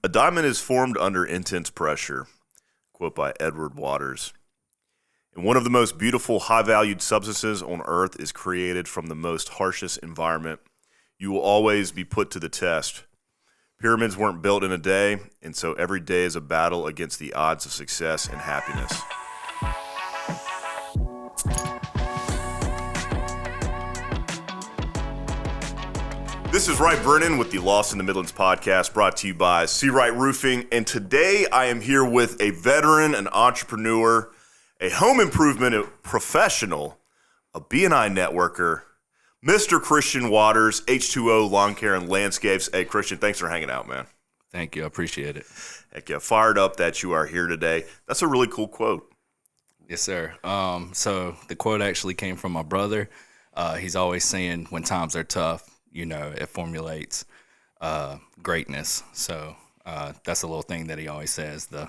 A diamond is formed under intense pressure. Quote by Edward Waters. And one of the most beautiful, high-valued substances on Earth is created from the most harshest environment. You will always be put to the test. Pyramids weren't built in a day, and so every day is a battle against the odds of success and happiness. This is Wright Brennan with the Lost in the Midlands podcast, brought to you by Seawright Roofing. And today I am here with a veteran, an entrepreneur, a home improvement professional, a B&I networker, Mr. Christian Waters, H2O Lawn Care and Landscapes. Hey, Christian, thanks for hanging out, man. Thank you. I appreciate it. Heck yeah, fired up that you are here today. That's a really cool quote. Yes, sir. So the quote actually came from my brother. He's always saying when times are tough, you know, it formulates greatness. So that's a little thing that he always says. The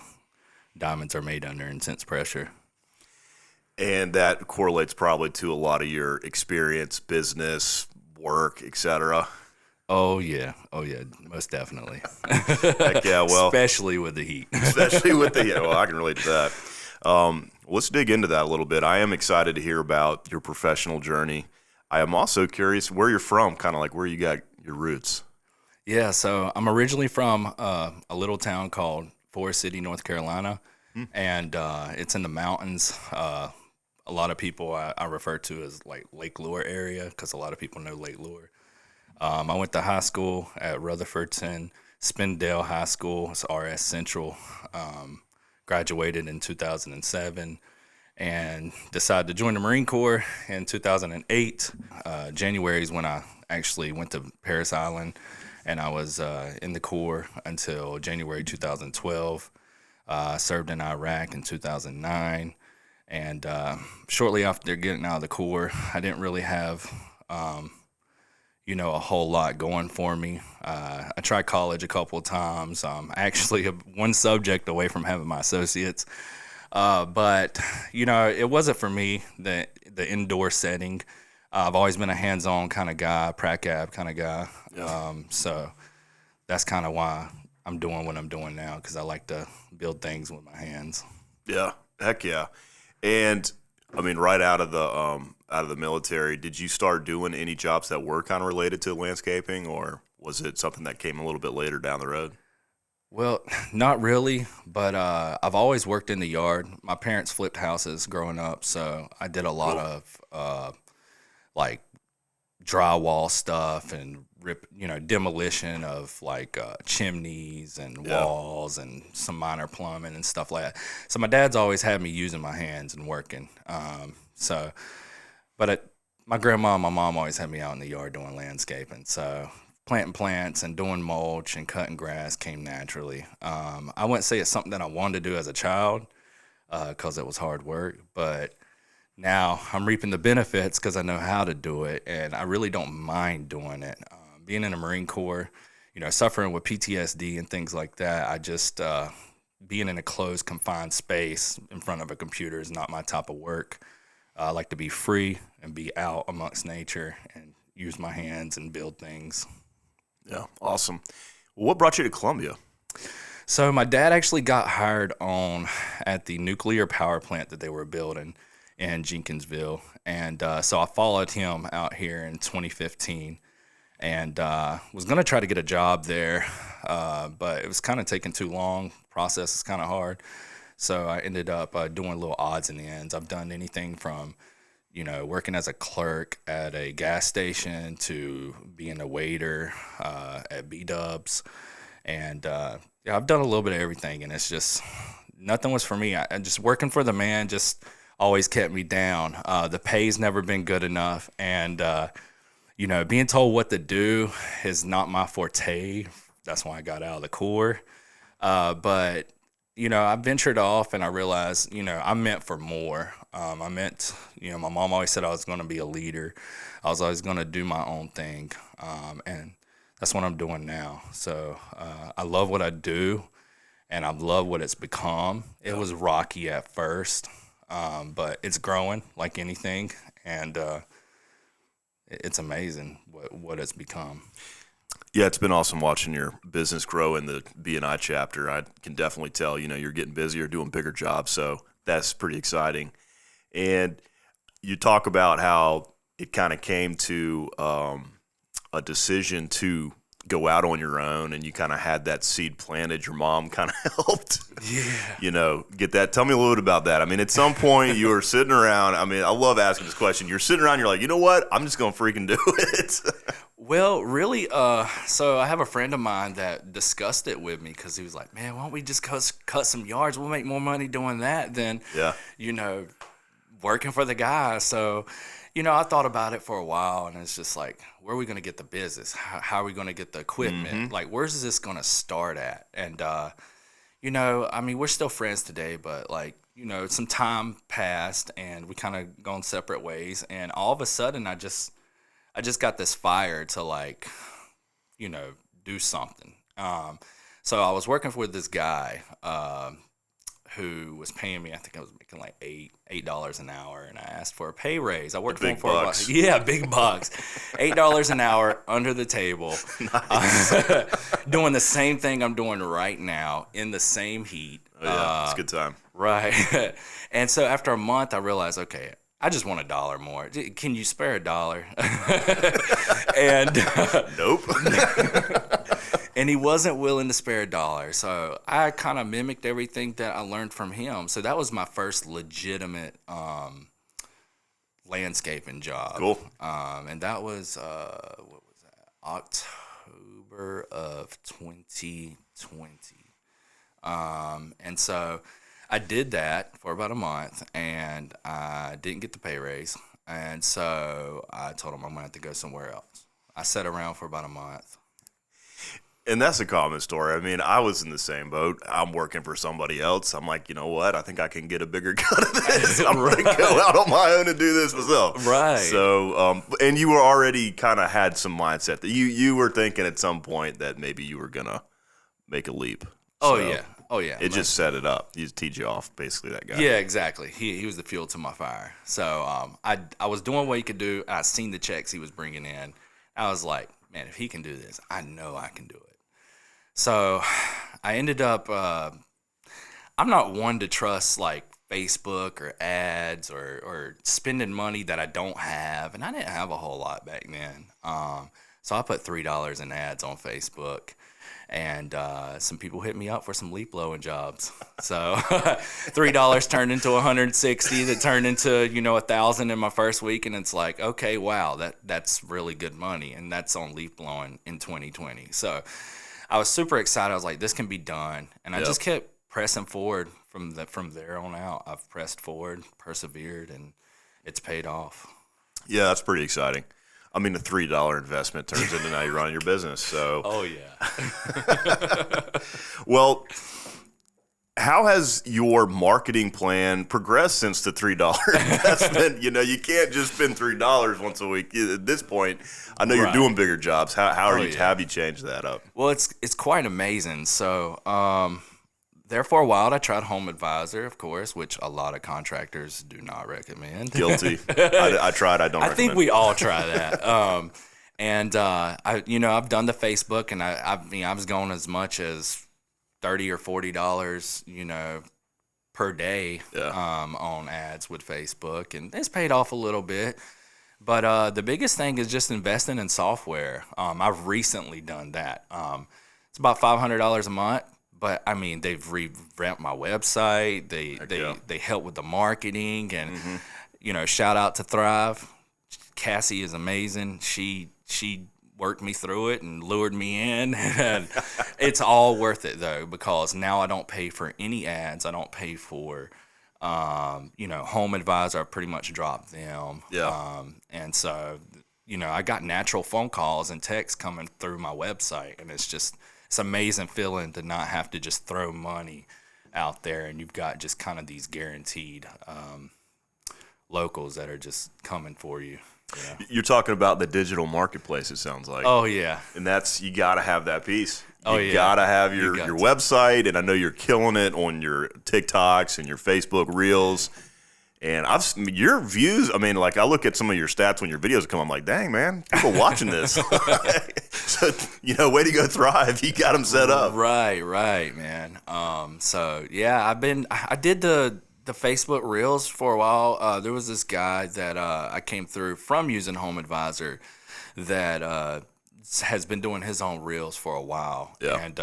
diamonds are made under intense pressure. And that correlates probably to a lot of your experience, business, work, etc. Oh, yeah. Most definitely. Heck yeah, well. Especially with the heat. Especially with the heat. Well, I can relate to that. Let's dig into that a little bit. I am excited to hear about your professional journey. I am also curious where you're from, kind of like where you got your roots. Yeah, so I'm originally from a little town called Forest City, North Carolina, and it's in the mountains. A lot of people I refer to as like Lake Lure area because a lot of people know Lake Lure. I went to high school at Rutherfordton, Spindale High School, it's RS Central. Graduated in 2007 and decided to join the Marine Corps in 2008. January is when I actually went to Paris Island, and I was in the Corps until January 2012. Served in Iraq in 2009. And shortly after getting out of the Corps, I didn't really have, a whole lot going for me. I tried college a couple of times. Actually, one subject away from having my associates. But, it wasn't for me, the indoor setting. I've always been a hands-on kind of guy, prac ab kind of guy. Yeah. So that's kind of why I'm doing what I'm doing now, because I like to build things with my hands. Yeah, heck yeah. And I mean, right out of the military, did you start doing any jobs that were kind of related to landscaping, or was it something that came a little bit later down the road? Well, not really, but I've always worked in the yard. My parents flipped houses growing up, so I did a lot of like drywall stuff and demolition of like chimneys and walls and some minor plumbing and stuff like that. So my dad's always had me using my hands and working. My grandma and my mom always had me out in the yard doing landscaping. So planting plants and doing mulch and cutting grass came naturally. I wouldn't say it's something that I wanted to do as a child because it was hard work, but now I'm reaping the benefits because I know how to do it, and I really don't mind doing it. Being in the Marine Corps, suffering with PTSD and things like that, I just being in a closed, confined space in front of a computer is not my type of work. I like to be free and be out amongst nature and use my hands and build things. Yeah, awesome. Well, what brought you to Columbia? So my dad actually got hired on at the nuclear power plant that they were building in Jenkinsville, and so I followed him out here in 2015 and was going to try to get a job there, but it was kind of taking too long. Process is kind of hard, so I ended up doing little odds and ends. I've done anything from working as a clerk at a gas station to being a waiter at B-Dubs, and I've done a little bit of everything, and it's just nothing was for me. I just working for the man just always kept me down. The pay's never been good enough, and being told what to do is not my forte. That's why I got out of the Corps. But I ventured off, and I realized I'm meant for more. I meant my mom always said I was going to be a leader. I was always going to do my own thing, and that's what I'm doing now. So I love what I do, and I love what it's become. It was rocky at first. But it's growing like anything, and it's amazing what it's become. Yeah, it's been awesome watching your business grow in the B&I chapter. I can definitely tell, you're getting busier, doing bigger jobs, so that's pretty exciting. And you talk about how it kind of came to a decision to go out on your own, and you kind of had that seed planted. Your mom kind of helped, get that. Tell me a little bit about that. I mean, at some point you were sitting around. I mean, I love asking this question. You're sitting around, you're like, you know what? I'm just going to freaking do it. Well, really, so I have a friend of mine that discussed it with me because he was like, man, why don't we just cut some yards? We'll make more money doing that than, working for the guy. So, I thought about it for a while, and it's just like, where are we going to get the business? How are we going to get the equipment? Mm-hmm. Like, where's this going to start at? And, I mean, we're still friends today, but some time passed and we kind of gone separate ways. And all of a sudden, I just got this fire to do something. So I was working with this guy who was paying me. I think I was making like $8 an hour, and I asked for a pay raise. I worked for him for bucks. big bucks, $8 an hour under the table, doing the same thing I'm doing right now in the same heat. Oh, yeah, it's a good time. Right. And so after a month, I realized, okay, I just want $1 more. Can you spare $1? And nope. And he wasn't willing to spare $1. So I kind of mimicked everything that I learned from him. So that was my first legitimate landscaping job. Cool. And that was, what was that? October of 2020. And so I did that for about a month, and I didn't get the pay raise. And so I told him I'm going to have to go somewhere else. I sat around for about a month. And that's a common story. I mean, I was in the same boat. I'm working for somebody else. I'm like, you know what? I think I can get a bigger cut of this. I'm going to go out on my own and do this myself. Right. So, and you were already kind of had some mindset that you were thinking at some point that maybe you were going to make a leap. Oh, So yeah. Oh, yeah. It just set it up. He just teed you off, basically, that guy. Yeah, exactly. He was the fuel to my fire. So I was doing what he could do. I seen the checks he was bringing in. I was like, man, if he can do this, I know I can do it. So I ended up, I'm not one to trust like Facebook or ads or spending money that I don't have. And I didn't have a whole lot back then. So I put $3 in ads on Facebook. And some people hit me up for some leaf blowing jobs. So $3 turned into $160. That turned into $1,000 in my first week, and it's like, okay, wow, that's really good money, and that's on leaf blowing in 2020. So I was super excited. I was like, this can be done, and I just kept pressing forward from there on out. I've pressed forward, persevered, and it's paid off. Yeah, that's pretty exciting. I mean, a $3 investment turns into now you're running your business. So, oh yeah. Well, how has your marketing plan progressed since the $3 investment? You can't just spend $3 once a week. At this point, I know you're doing bigger jobs. How have you changed that up? Well, it's quite amazing. So, there for a while, I tried Home Advisor, of course, which a lot of contractors do not recommend. Guilty. I tried. I don't. I think we all try that. I've done the Facebook, and I was going as much as $30 or $40, per day, on ads with Facebook, and it's paid off a little bit. But the biggest thing is just investing in software. I've recently done that. It's about $500 a month. But I mean, they've revamped my website. They help with the marketing, and shout out to Thrive. Cassie is amazing. She worked me through it and lured me in, and it's all worth it though, because now I don't pay for any ads. I don't pay for Home Advisor. I pretty much dropped them. Yeah. And so I got natural phone calls and texts coming through my website, and it's amazing feeling to not have to just throw money out there, and you've got just kind of these guaranteed locals that are just coming for you. You're talking about the digital marketplace, it sounds like. Oh, yeah. And you got to have that piece. You got to have your website, and I know you're killing it on your TikToks and your Facebook Reels. And your views, I mean, like I look at some of your stats when your videos come, I'm like, dang, man, people watching this. So, way to go Thrive. You got them set up. Right, man. So yeah, I did the Facebook Reels for a while. There was this guy that I came through from using Home Advisor that has been doing his own Reels for a while. Yeah. And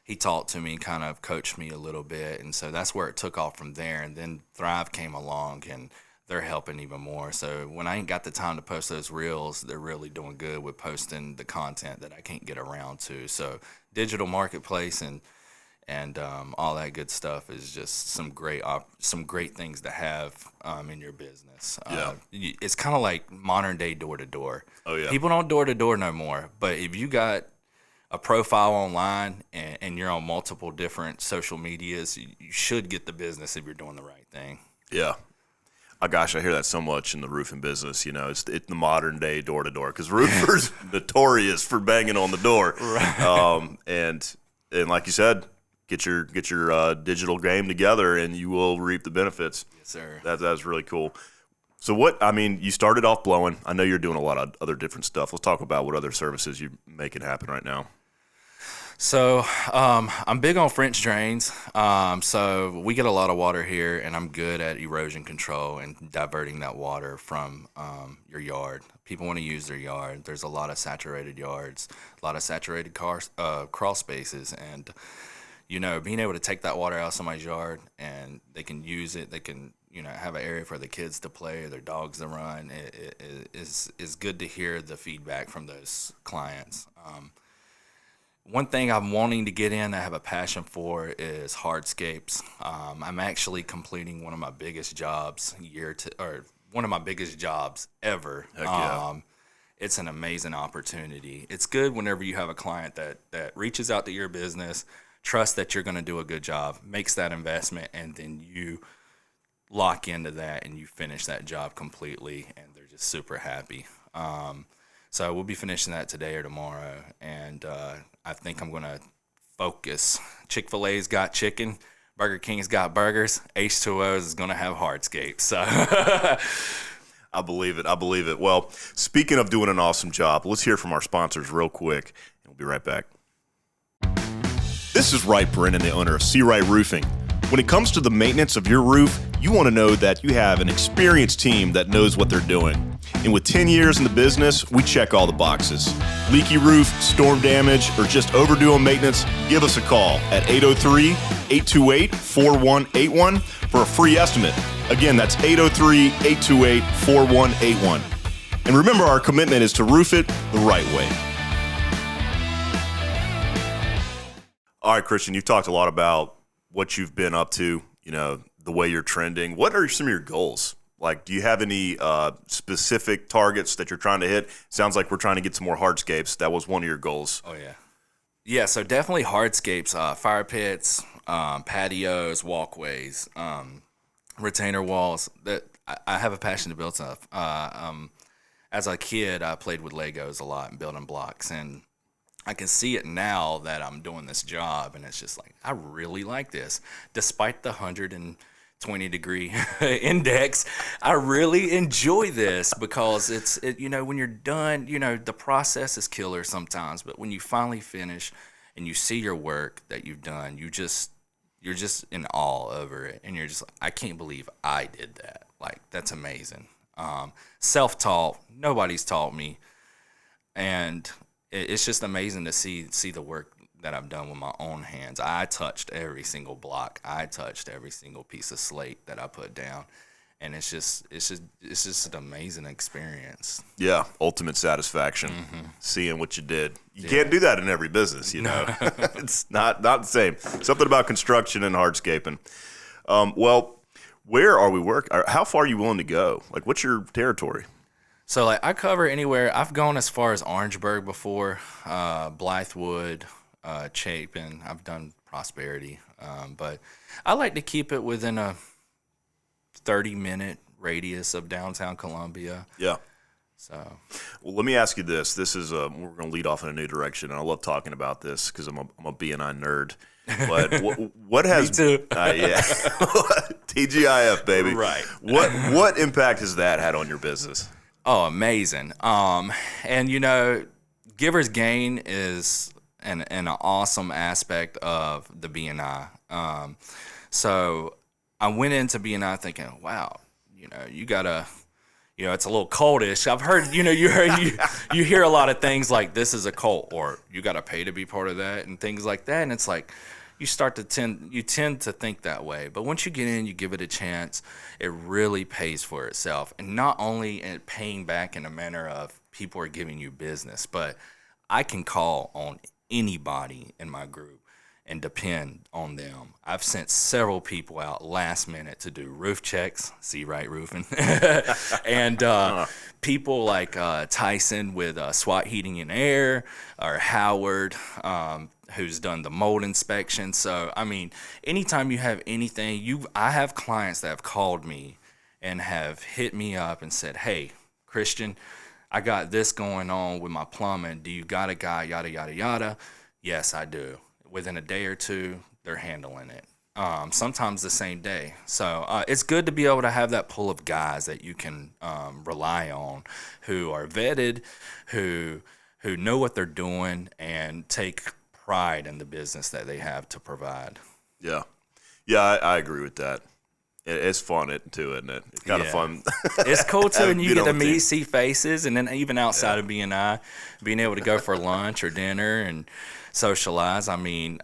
he talked to me, kind of coached me a little bit, and so that's where it took off from there. And then Thrive came along, and they're helping even more. So when I ain't got the time to post those Reels, they're really doing good with posting the content that I can't get around to. So digital marketplace and all that good stuff is just some great things to have in your business. Yeah. It's kind of like modern day door to door. Oh yeah. People don't door to door no more, but if you got a profile online and you're on multiple different social medias, you should get the business if you're doing the right thing. Yeah. Oh, gosh, I hear that so much in the roofing business. It's the modern day door to door because roofers notorious for banging on the door. Right. And like you said, get your digital game together and you will reap the benefits. Yes, sir. That's really cool. So you started off blowing. I know you're doing a lot of other different stuff. Let's talk about what other services you're making happen right now. So I'm big on French drains. So we get a lot of water here, and I'm good at erosion control and diverting that water from your yard. People want to use their yard. There's a lot of saturated yards, a lot of saturated crawl spaces, and being able to take that water out of somebody's yard and they can use it. They can have an area for the kids to play or their dogs to run. It is good to hear the feedback from those clients. One thing I'm wanting to get in, I have a passion for, is hardscapes. I'm actually completing one of my biggest jobs one of my biggest jobs ever. Heck yeah. It's an amazing opportunity. It's good whenever you have a client that reaches out to your business, trusts that you're going to do a good job, makes that investment, and then you lock into that and you finish that job completely, and they're just super happy. So we'll be finishing that today or tomorrow, and I think I'm going to focus. Chick-fil-A's got chicken. Burger King's got burgers. H2Os is going to have hardscapes. So I believe it. Well, speaking of doing an awesome job, let's hear from our sponsors real quick, and we'll be right back. This is Wright Brennan, the owner of C. Wright Roofing. When it comes to the maintenance of your roof, you want to know that you have an experienced team that knows what they're doing. And with 10 years in the business, we check all the boxes. Leaky roof, storm damage, or just overdue on maintenance, give us a call at 803-828-4181 for a free estimate. Again, that's 803-828-4181. And remember, our commitment is to roof it the right way. All right, Christian, you've talked a lot about what you've been up to, the way you're trending. What are some of your goals? Like, do you have any specific targets that you're trying to hit? Sounds like we're trying to get some more hardscapes. That was one of your goals. Oh, yeah. Yeah, so definitely hardscapes, fire pits, patios, walkways, retainer walls. That I have a passion to build stuff. As a kid, I played with Legos a lot and building blocks, and I can see it now that I'm doing this job, and it's just like, I really like this. Despite the 120-degree index, I really enjoy this because when you're done, the process is killer sometimes, but when you finally finish and you see your work that you've done, you're just in awe over it, and you're just like, I can't believe I did that. Like, that's amazing. Self-taught, nobody's taught me, and it's just amazing to see the work that I've done with my own hands. I touched every single block. I touched every single piece of slate that I put down, and it's just an amazing experience. Yeah, ultimate satisfaction, seeing what you did. You can't do that in every business, It's not the same. Something about construction and hardscaping. Well, where are we working? How far are you willing to go? Like, what's your territory? So, I cover anywhere. I've gone as far as Orangeburg before, Blythewood, Chapin. I've done Prosperity. But I like to keep it within a 30-minute radius of downtown Columbia. Yeah. So, well, let me ask you this. This is we're going to lead off in a new direction, and I love talking about this because I'm a B&I nerd. But what has me too. Yeah, TGIF, baby. Right. What impact has that had on your business? Oh, amazing. And Giver's Gain is an awesome aspect of the B&I. So I went into B&I thinking, wow, you gotta. It's a little cultish. I've heard, you hear a lot of things like this is a cult, or you got to pay to be part of that, and things like that. And it's like you tend to think that way. But once you get in, you give it a chance, it really pays for itself. And not only in paying back in a manner of people are giving you business, but I can call on anybody in my group and depend on them. I've sent several people out last minute to do roof checks, see right roofing, and people like Tyson with SWAT Heating and Air, or Howard, who's done the mold inspection. So, I mean, anytime you have anything, I have clients that have called me and have hit me up and said, hey, Christian, I got this going on with my plumbing. Do you got a guy, yada, yada, yada? Yes, I do. Within a day or two, they're handling it. Sometimes the same day. So it's good to be able to have that pool of guys that you can rely on, who are vetted, who know what they're doing, and take pride in the business that they have to provide. Yeah, I agree with that. It's fun too, isn't it? It's kind of fun. It's cool too, and you get to see faces, and then even outside of B&I, being able to go for lunch or dinner and socialize. I mean,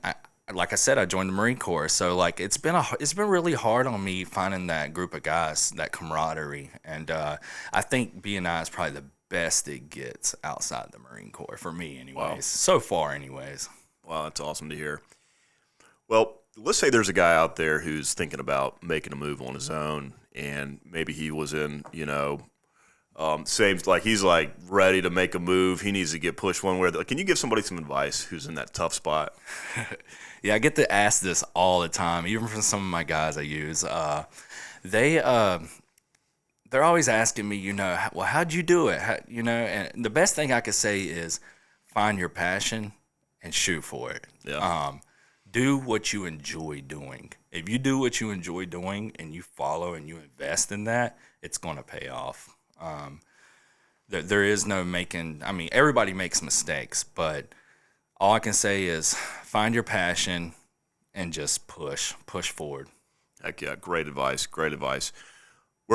like I said, I joined the Marine Corps, so like it's been really hard on me finding that group of guys, that camaraderie, and I think B&I is probably the best it gets outside the Marine Corps for me, anyways. Wow. So far, anyways. Wow, that's awesome to hear. Well, let's say there's a guy out there who's thinking about making a move on his own, and maybe he was in, he's like ready to make a move. He needs to get pushed one way or the other. Can you give somebody some advice who's in that tough spot? Yeah, I get to ask this all the time, even from some of my guys I use. They're always asking me, well, how'd you do it? And the best thing I could say is find your passion and shoot for it. Yeah. Do what you enjoy doing. If you do what you enjoy doing and you follow and you invest in that, it's going to pay off. There is no everybody makes mistakes, but all I can say is find your passion and just push forward. Heck yeah, great advice. Where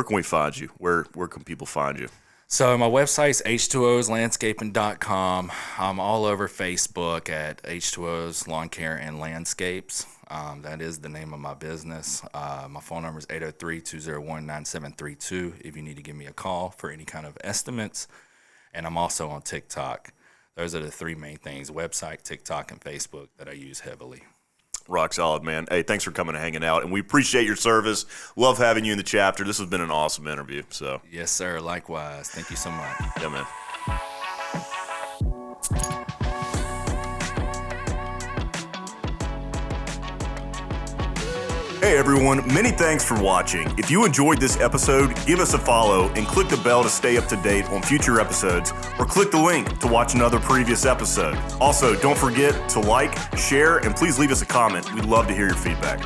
can we find you? Where can people find you? So my website's H2OsLandscaping.com. I'm all over Facebook at H2Os Lawn Care and Landscapes. That is the name of my business. My phone number is 803-201-9732 if you need to give me a call for any kind of estimates. And I'm also on TikTok. Those are the three main things: website, TikTok, and Facebook that I use heavily. Rock solid, man. Hey, thanks for coming and hanging out, and we appreciate your service. Love having you in the chapter. This has been an awesome interview. So yes, sir. Likewise. Thank you so much. Yeah, man. Hey everyone, many thanks for watching. If you enjoyed this episode, give us a follow and click the bell to stay up to date on future episodes, or click the link to watch another previous episode. Also, don't forget to like, share, and please leave us a comment. We'd love to hear your feedback.